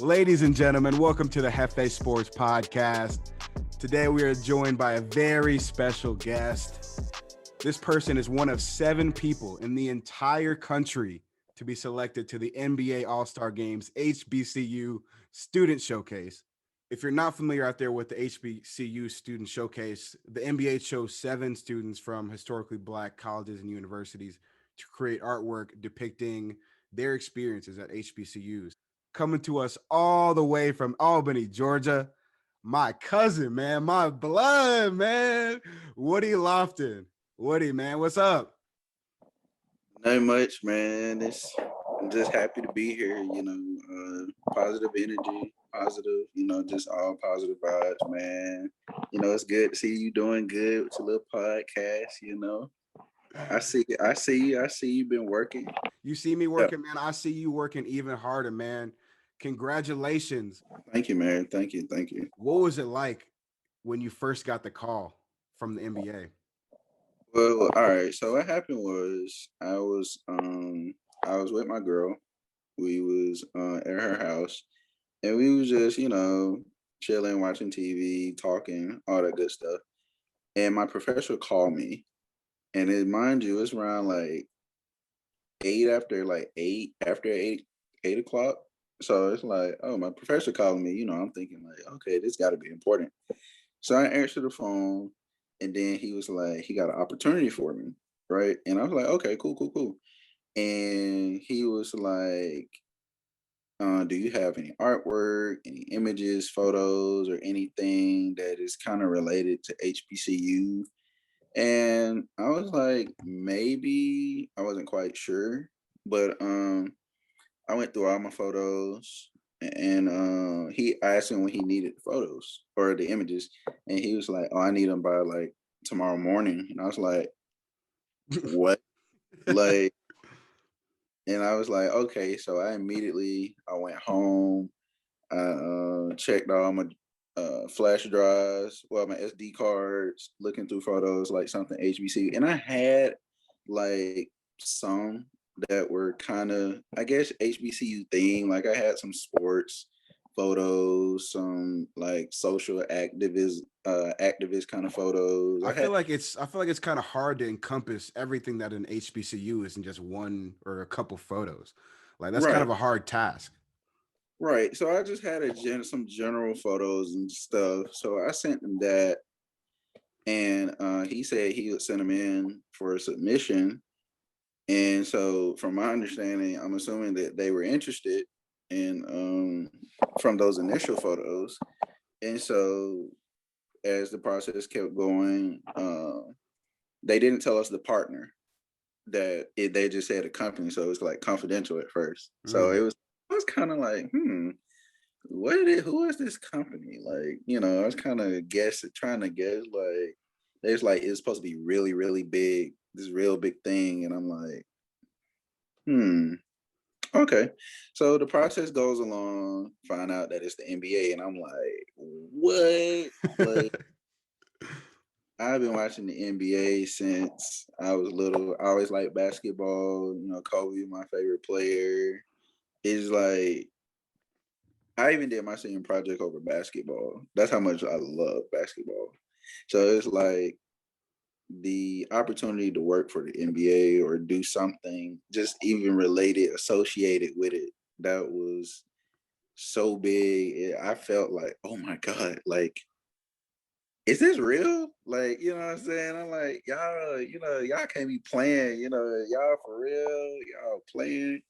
Ladies and gentlemen, welcome to the Jefé Sports podcast. Today we are joined by a very special guest. This person is one of 7 people in the entire country to be selected to the NBA All-Star Games HBCU Student Showcase. If you're not familiar out there with the HBCU Student Showcase, the NBA chose 7 students from historically Black colleges and universities to create artwork depicting their experiences at HBCUs. Coming to us all the way from Albany, Georgia, my cousin, man, my blood, man, Woody Lofton. Woody, man, what's up? Not much, man. I'm just happy to be here. Positive energy, positive. Just all positive vibes, man. It's good to see you doing good with your little podcast. I see you've been working. You see me working, man. I see you working even harder, man. Congratulations. Thank you, man. Thank you. What was it like when you first got the call from the NBA? Well, all right. So what happened was I was with my girl. We was at her house, and we was just chilling, watching TV, talking, all that good stuff. And my professor called me, and mind you, it's around like eight o'clock. So it's like, oh, my professor calling me. I'm thinking like, okay, this got to be important. So I answered the phone, and then he was like, he got an opportunity for me, right? And I was like, okay, cool. And he was like, do you have any artwork, any images, photos, or anything that is kind of related to HBCU? And I was like, maybe. I wasn't quite sure, but I went through all my photos, and he asked him when he needed the photos or the images, and he was like, "Oh, I need them by like tomorrow morning." And I was like, "What?" Like, and I was like, "Okay." So I went home. I checked all my flash drives, my SD cards, looking through photos like something HBC, and I had like some that were kind of, I guess, HBCU theme. Like I had some sports photos, some like social activist kind of photos. I feel like it's kind of hard to encompass everything that an HBCU is in just one or a couple photos. Like that's kind Right, of a hard task. right. So I just had some general photos and stuff. So I sent him that, and he said he would send them in for a submission. And so, from my understanding, I'm assuming that they were interested in from those initial photos. And so, as the process kept going, they didn't tell us the partner they just said a company, so it was like confidential at first. So I was kind of like, who is this company? Like, I was kind of trying to guess. Like, there's like it's supposed to be really, really big, this real big thing, and I'm like, okay. So the process goes along, find out that it's the NBA, and I'm like, what? Like, I've been watching the NBA since I was little. I always liked basketball. Kobe, my favorite player. It's like I even did my senior project over basketball. That's how much I love basketball. So it's like the opportunity to work for the NBA or do something just even related, associated with it, that was so big. I felt like, oh my God, like, is this real? Like, you know what I'm saying? I'm like, y'all can't be playing, y'all for real, y'all playing.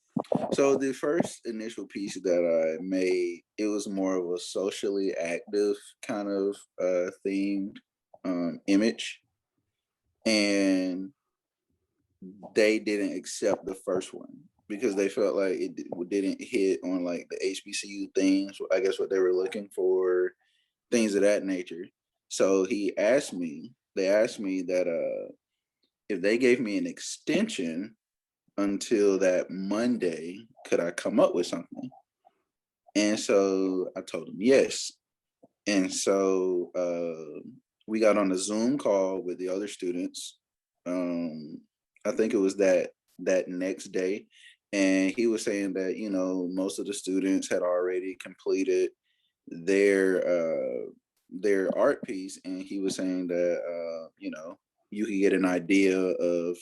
So the first initial piece that I made, it was more of a socially active kind of themed image. And they didn't accept the first one because they felt like it didn't hit on like the HBCU things, I guess what they were looking for, things of that nature. So they asked me that if they gave me an extension until that Monday, could I come up with something? And so I told them yes. And so we got on a Zoom call with the other students. I think it was that next day, And he was saying that, most of the students had already completed their art piece, and he was saying that you could get an idea of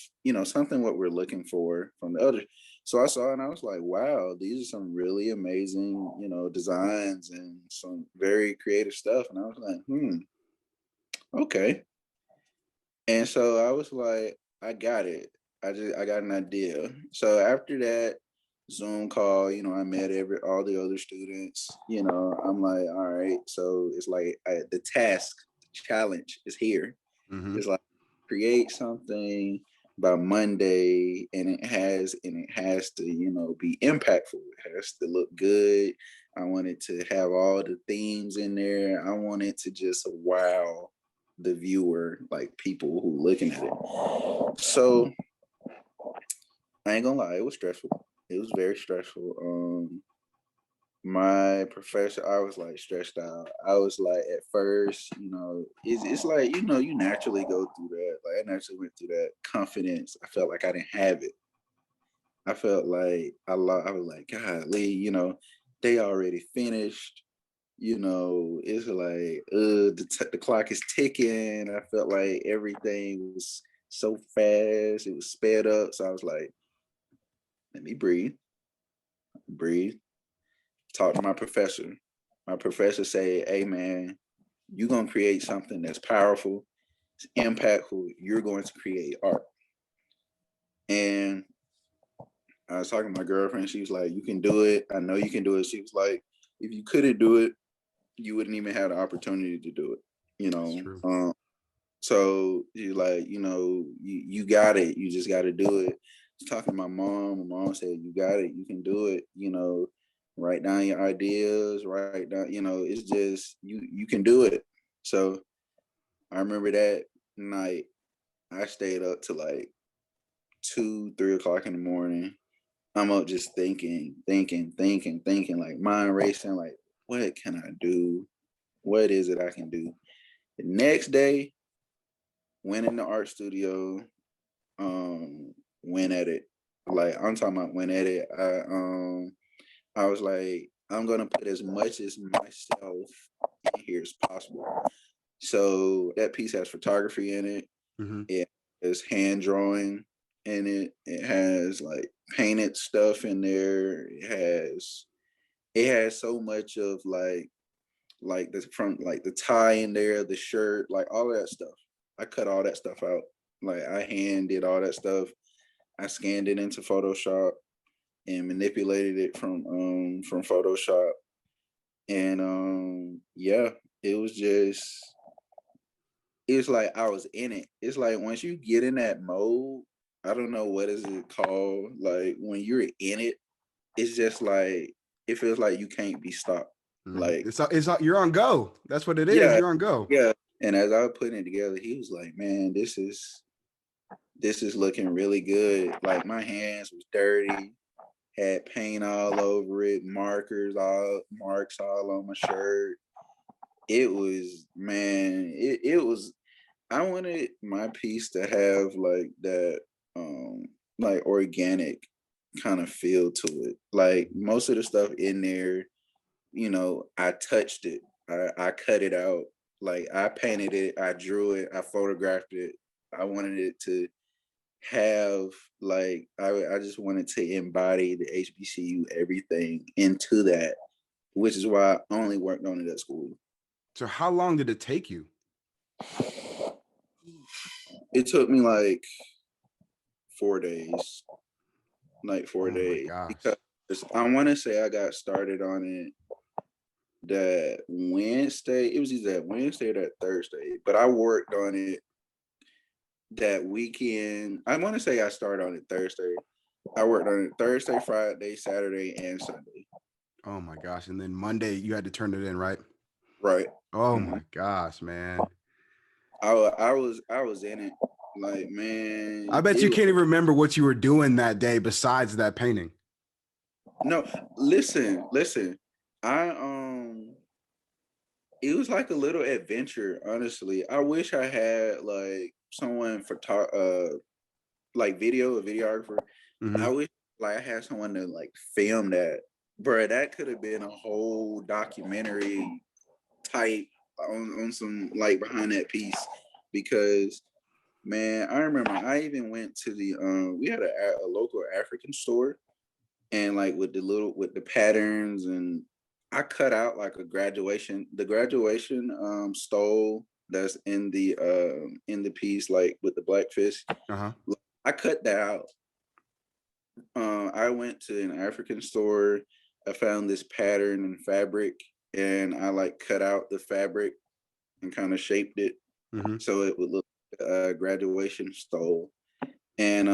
something what we're looking for from the others. So I saw it and I was like, wow, these are some really amazing designs and some very creative stuff. And I was like, okay. And so I was like, I got it. I got an idea. So after that Zoom call, I met all the other students. I'm like, all right. So it's like the challenge is here. Mm-hmm. It's like create something by Monday, and it has to be impactful. It has to look good. I want it to have all the themes in there. I want it to just wow the viewer, like people who looking at it. So I ain't gonna lie, it was stressful. It was very stressful. My professor, I was like stressed out. I was like, at first, it's like, you naturally go through that. Like I naturally went through that confidence. I felt like I didn't have it. I felt like I was like, golly, they already finished. It's like the clock is ticking. I felt like everything was so fast. It was sped up. So I was like, let me breathe. Talk to my professor. My professor said, hey man, you're gonna create something that's powerful, it's impactful. You're going to create art. And I was talking to my girlfriend. She was like, you can do it. I know you can do it. She was like, if you couldn't do it, you wouldn't even have the opportunity to do it. That's true. So you like, you got it. You just got to do it. I was talking to my mom. My mom said, you got it. You can do it. Write down your ideas. Write down. It's just you can do it. So I remember that night. I stayed up to like 2-3 o'clock in the morning. I'm up just thinking, like mind racing. Like, what can I do? What is it I can do? The next day, went in the art studio, went at it. Like I'm talking about went at it. I was like, I'm gonna put as much as myself in here as possible. So that piece has photography in it. Mm-hmm. It has hand drawing in it. It has like painted stuff in there. It has so much of like the tie in there, the shirt, like all of that stuff. I cut all that stuff out. Like I hand did all that stuff. I scanned it into Photoshop and manipulated it from Photoshop. And yeah, it was just it's like I was in it. It's like once you get in that mode, I don't know what is it called. Like when you're in it, it's just like it feels like you can't be stopped. Mm-hmm. Like it's you're on go. That's what it is. yeah, You're on go. yeah. And as I was putting it together, he was like, "Man, this is looking really good." Like my hands was dirty, had paint all over it, marks all on my shirt. It was, man, it was. I wanted my piece to have like that, like organic kind of feel to it. Like most of the stuff in there, I touched it, I cut it out, like I painted it, I drew it, I photographed it. I wanted it to have like I just wanted to embody the HBCU everything into that, which is why I only worked on it at school. So how long did it take you? It took me like 4 days, like 4 days, My gosh. because I want to say I got started on it that Wednesday. It was either that Wednesday or that Thursday, but I worked on it that weekend. I want to say I started on it Thursday. I worked on it Thursday, Friday, Saturday, and Sunday. Oh my gosh. And then Monday you had to turn it in, right? Right. Oh my gosh, man. I was in it. Like, man, I bet you can't even remember what you were doing that day besides that painting. No, listen. I it was like a little adventure, honestly. I wish I had like someone for like a videographer. Mm-hmm. I wish like I had someone to like film that. Bro, that could have been a whole documentary type on some like behind that piece because man, I remember I even went to the we had a local African store and like with the patterns and I cut out like the graduation stole that's in the piece like with the black fish. Uh-huh. I cut that out. I went to an African store. I found this pattern and fabric, and I like cut out the fabric and kind of shaped it so it would look graduation stole. And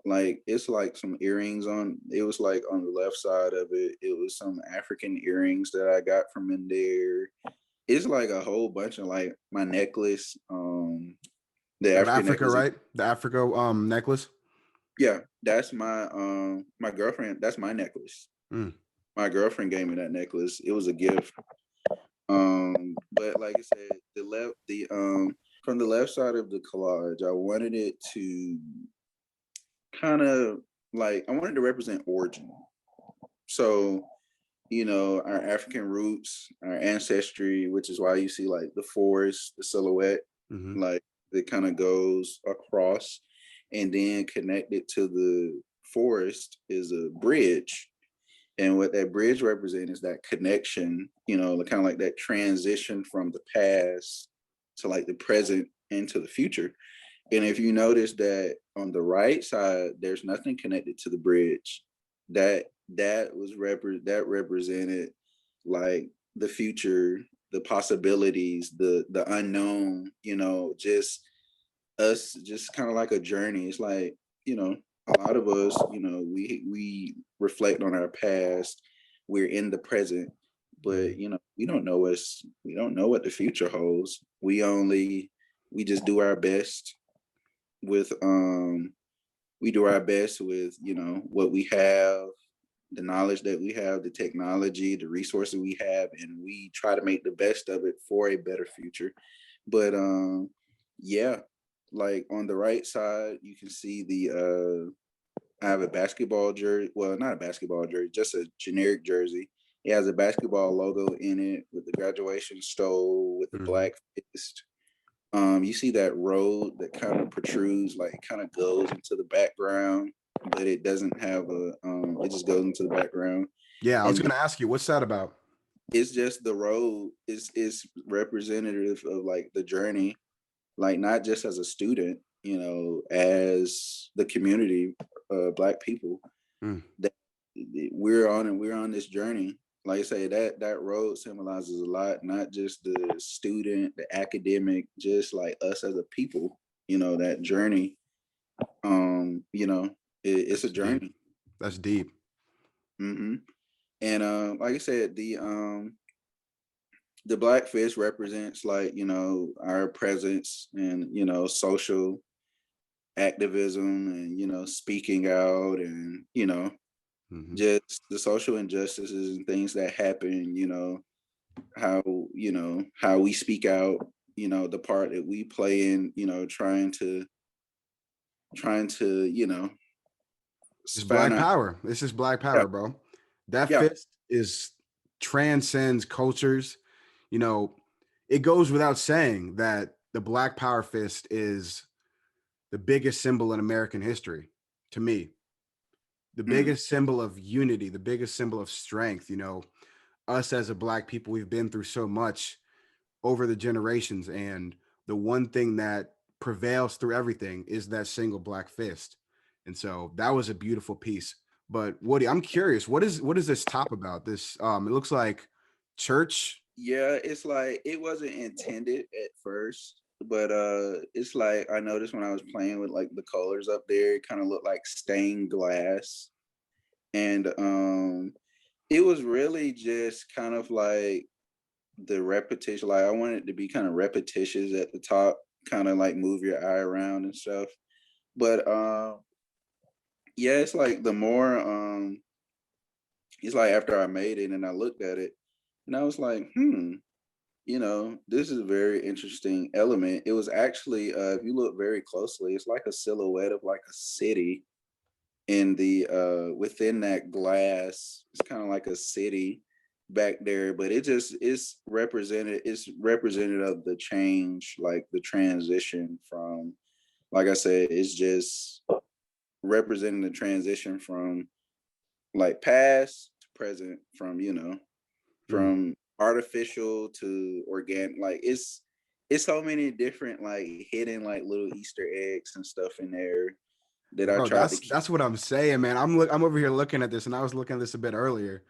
like it's like some earrings on. It was like on the left side of it. It was some African earrings that I got from in there. It's like a whole bunch of like my necklace. The Of African Africa, necklace. right? The Africa necklace. Yeah, that's my girlfriend. That's my necklace. Mm. My girlfriend gave me that necklace. It was a gift. But like I said, the from the left side of the collage, I wanted it to kind of like I wanted to represent origin. So, you know, our African roots, our ancestry, which is why you see like the forest, the silhouette, like it kind of goes across, and then connected to the forest is a bridge. And what that bridge represents is that connection, you know, kind of like that transition from the past to like the present into the future. And if you notice that on the right side, there's nothing connected to the bridge. That represented like the future, the possibilities, the unknown, you know, just us, just kind of like a journey. It's like, you know, a lot of us, you know, we reflect on our past. We're in the present, but you know, we don't know what the future holds. We just do our best with we do our best with, you know, what we have, the knowledge that we have, the technology, the resources we have, and we try to make the best of it for a better future. But yeah, like on the right side, you can see I have a basketball jersey. Well, not a basketball jersey, just a generic jersey. It has a basketball logo in it with the graduation stole with the black fist. You see that road that kind of protrudes, like kind of goes into the background, but it doesn't have it just goes into the background. Yeah, I was And going to ask you, what's that about? it's just the road is representative of like the journey, like not just as a student, you know, as the community, Black people, that we're on this journey. Like I say, that road symbolizes a lot, not just the student, the academic, just like us as a people, you know, that journey. You know, it's a journey. That's deep. And like I said, the black fish represents like, you know, our presence and, you know, social activism and, you know, speaking out and, you know, just the social injustices and things that happen, you know, how we speak out, you know, the part that we play in, you know, trying to, you know, It's find Black out. power. It's just Black Yeah, power, bro. That yeah, fist is transcends cultures. You know, it goes without saying that the Black Power fist is the biggest symbol in American history to me. The biggest symbol of unity, the biggest symbol of strength. You know, us as a Black people, we've been through so much over the generations. And the one thing that prevails through everything is that single Black fist. And so that was a beautiful piece. But Woody, I'm curious, what is this top about? This it looks like church. yeah. It's like it wasn't intended at first, but it's like I noticed when I was playing with like the colors up there, it kind of looked like stained glass, and it was really just kind of like the repetition. Like I wanted it to be kind of repetitious at the top, kind of like move your eye around and stuff. But yeah, it's like the more it's like after I made it and I looked at it and I was like, you know, this is a very interesting element. It was actually if you look very closely, it's like a silhouette of like a city. in the within that glass. It's kind of like a city back there, but it's representative of the change, like the transition from, like I said, it's just representing the transition from like past to present, from from artificial to organic. Like it's so many different like hidden like little Easter eggs and stuff in there that I Bro, tried to that's keep. that's what I'm saying, man. I'm over here looking at this, and I was looking at this a bit earlier.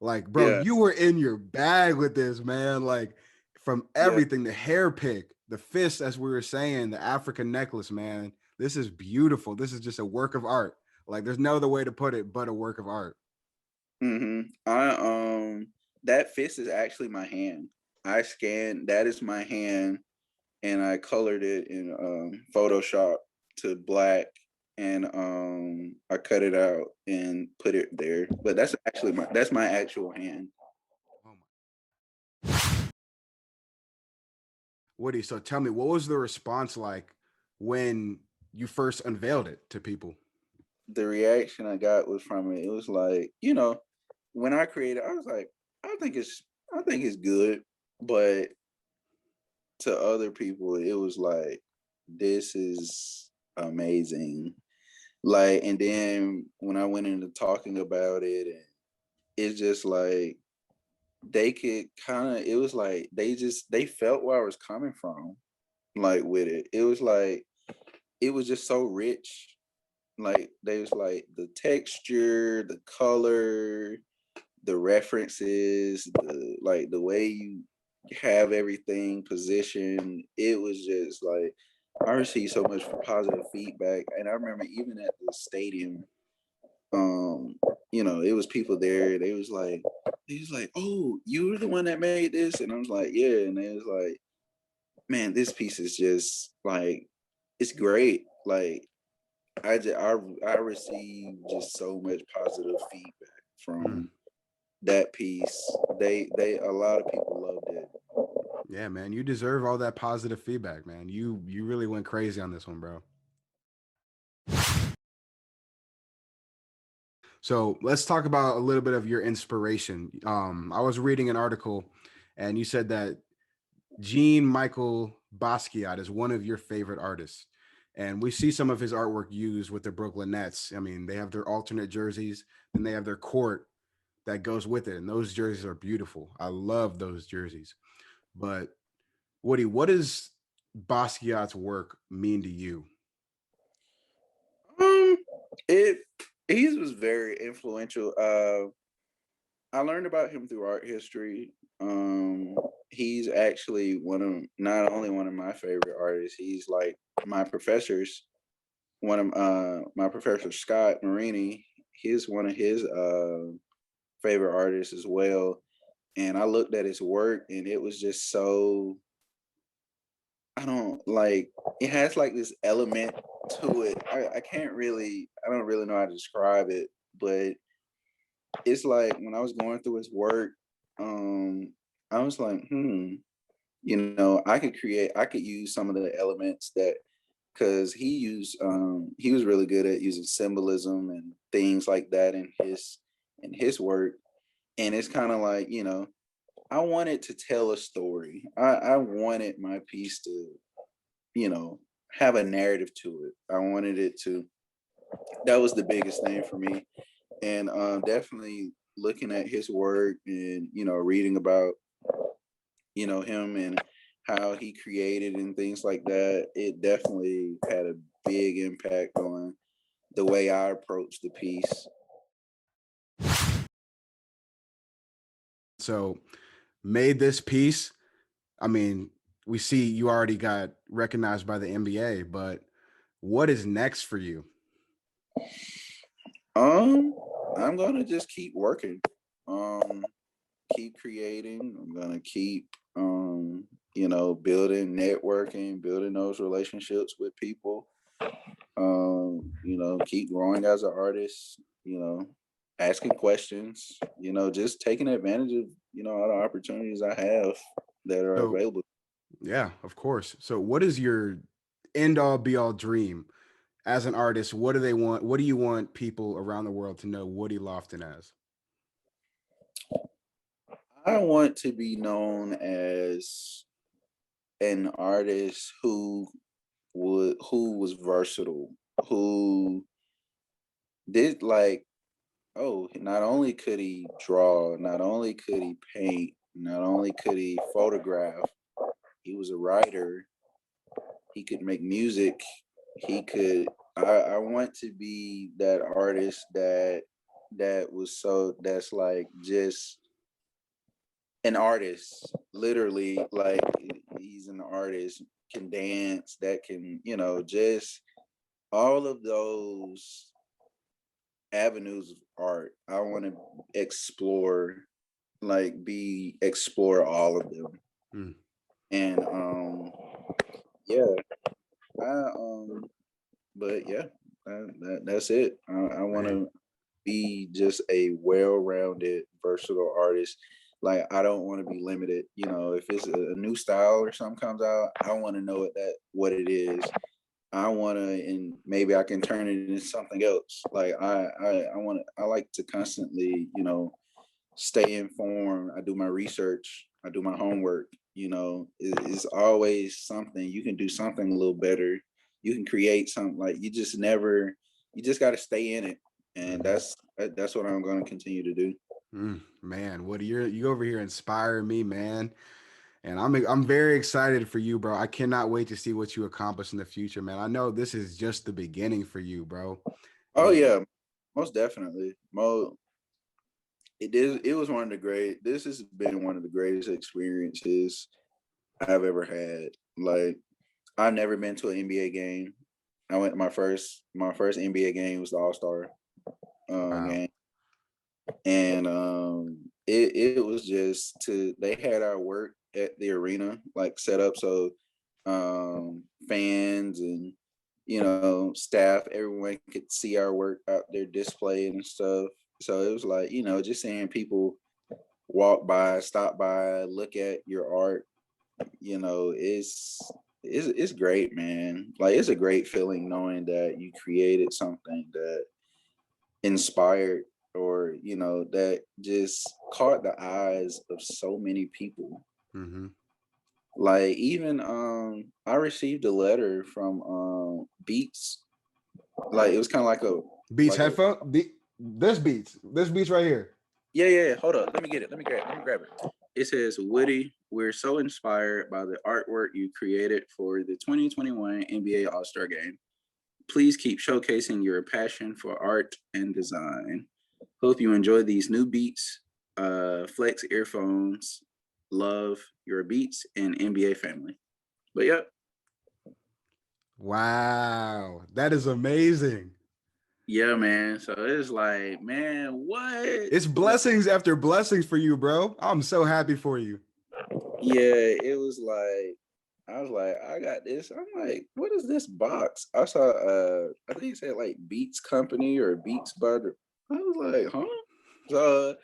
Like, bro, Yeah, you were in your bag with this, man. Like, from yeah. everything, the hair pick, the fist, as we were saying, the African necklace, man. This is beautiful. This is just a work of art. Like, there's no other way to put it but a work of art. I that fist is actually my hand. I scanned that is my hand, and I colored it in Photoshop to black, and I cut it out and put it there. But that's my actual hand. Oh my. Woody, so tell me, what was the response like when you first unveiled it to people? The reaction I got was from it. It was like, when I created, I was like, I think it's good, but to other people, it was like, this is amazing. Like, and then when I went into talking about it, and it's just like they could kind of, it was like they felt where I was coming from, like with it. It was like it was just so rich. Like they was like the texture, the color, the references, the way you have everything positioned. It was just like I received so much positive feedback, and I remember even at the stadium, um, it was people there. They was like, "Oh, you were the one that made this," and I was like, "Yeah," and they was like, "Man, this piece is just like it's great." Like I received just so much positive feedback Mm. from that piece. They a lot of people loved it. Yeah, man, you deserve all that positive feedback, man. You really went crazy on this one, bro. So let's talk about a little bit of your inspiration. I was reading an article, and you said that Jean-Michel Basquiat is one of your favorite artists. And we see some of his artwork used with the Brooklyn Nets. I mean, they have their alternate jerseys, and they have their court that goes with it. And those jerseys are beautiful. I love those jerseys. But Woody, what does Basquiat's work mean to you? Um, it he was very influential. I learned about him through art history. He's actually not only one of my favorite artists. He's like my professors. One of my professor Scott Marini. He's one of his favorite artists as well. And I looked at his work, and it was just so I don't like it has like this element to it. I don't really know how to describe it, but it's like when I was going through his work, I was like, I could use some of the elements that because he was really good at using symbolism and things like that in his work. And it's kind of like, I wanted to tell a story. I wanted my piece to, you know, have a narrative to it. I wanted it to. That was the biggest thing for me, and definitely looking at his work and reading about him and how he created and things like that. It definitely had a big impact on the way I approach the piece. So, made this piece. I mean, we see you already got recognized by the NBA, but what is next for you? Um, I'm gonna just keep working. Um, keep creating. I'm gonna keep building networking, building those relationships with people. Keep growing as an artist, asking questions, just taking advantage of, all the opportunities I have that are So, available. yeah, of course. So, what is your end all be all dream as an artist, what do they want? What do you want people around the world to know Woody Lofton as? I want to be known as an artist who was versatile, who did like, oh, not only could he draw, not only could he paint, not only could he photograph, he was a writer, he could make music, he could I want to be that artist that's like just an artist, literally, like he's an artist, can dance, that can, just all of those avenues of art. I want to explore, explore all of them. Mm. And yeah, I but yeah, that's it. I want to be just a well-rounded, versatile artist. Like, I don't want to be limited. If it's a new style or something comes out, I want to know what it is. I want to, and maybe I can turn it into something else. Like, I like to constantly, stay informed. I do my research. I do my homework. It's always something. You can do something a little better. You can create something. Like, you just got to stay in it. And that's what I'm going to continue to do. Man, Woody, you over here inspiring me, man. And I'm very excited for you, bro. I cannot wait to see what you accomplish in the future, man. I know this is just the beginning for you, bro. Oh yeah, most definitely. It was one of the great. This has been one of the greatest experiences I've ever had. Like, I've never been to an NBA game. I went to my first NBA game was the All-Star Wow. game, and it was just they had our work at the arena like set up so fans and staff, everyone could see our work out there displayed and stuff. So it was like, just seeing people walk by, stop by, look at your art, it's great, man. Like, it's a great feeling knowing that you created something that inspired, or that just caught the eyes of so many people. Mm-hmm. Like, even I received a letter from Beats. Like, it was kind of like a Beats headphone. This beats right here. yeah. Hold up, let me get it. Let me grab it. It says, Woody, we're so inspired by the artwork you created for the 2021 NBA All-Star Game. Please keep showcasing your passion for art and design. Hope you enjoy these new Beats Flex earphones. Love your Beats and NBA family. But yep. Wow, that is amazing. Yeah, man. So it's like, man, what? It's blessings after blessings for you, bro. I'm so happy for you. Yeah, it was like, I was like, I got this. I'm like, what is this box? I saw I think it said like Beats Company or Beats Butter. I was like, huh? So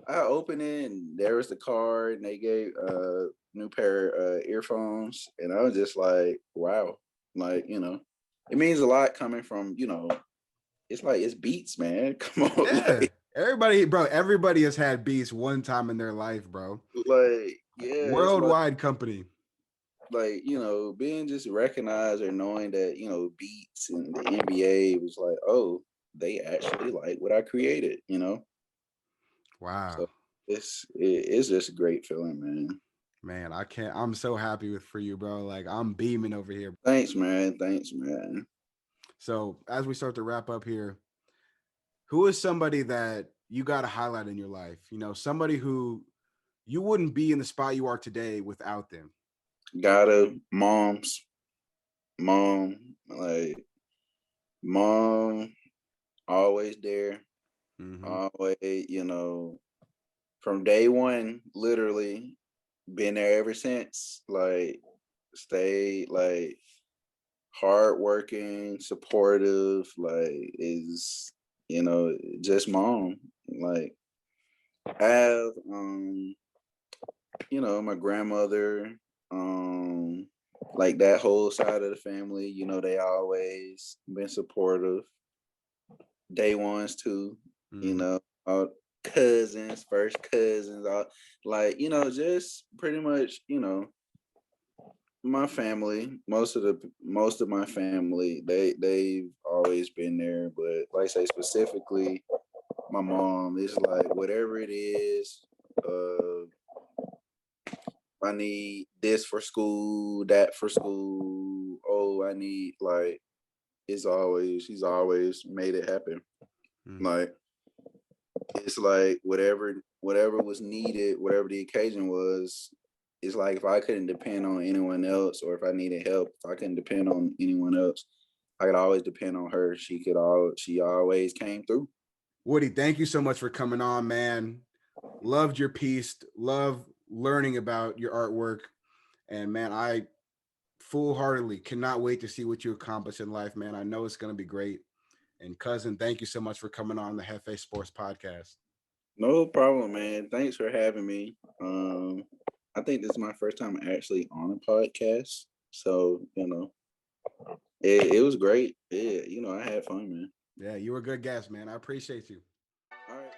I opened it and there was the card and they gave a new pair of earphones, and I was just like, wow. Like, it means a lot coming from, it's like, it's Beats, man. Come on. Yeah. Everybody has had Beats one time in their life, bro. Yeah, Worldwide company. Like, being just recognized, or knowing that, Beats and the NBA was like, oh, they actually like what I created, Wow. So it's just a great feeling, man. Man, I'm so happy for you, bro. Like, I'm beaming over here. Thanks, man. So as we start to wrap up here, who is somebody that you got to highlight in your life? Somebody who you wouldn't be in the spot you are today without them. Mom, like, mom, always there. Mm-hmm. Always, from day one, literally been there ever since. Like, stay like hardworking, supportive, like, is, just mom. Like, I have my grandmother, like that whole side of the family, you know, they always been supportive. Day ones too, you Mm-hmm. know, all cousins, first cousins, all like, you know, just pretty much, you know, my family, most of my family, they've always been there. But like I say specifically, my mom is like whatever it is, I need this for school, that for school. Oh, I need like she's always made it happen. Mm-hmm. Like it's like whatever was needed, whatever the occasion was, it's like if I couldn't depend on anyone else or if I needed help, if I couldn't depend on anyone else, I could always depend on her. She always came through. Woody, thank you so much for coming on, man. Loved your piece. Love learning about your artwork. And man, I full heartedly cannot wait to see what you accomplish in life, man. I know it's going to be great. And cousin, thank you so much for coming on the Jefé Sports podcast. No problem, man. Thanks for having me. I think this is my first time actually on a podcast. So, you know, it was great. Yeah, you know, I had fun, man. Yeah, you were a good guest, man. I appreciate you. All right.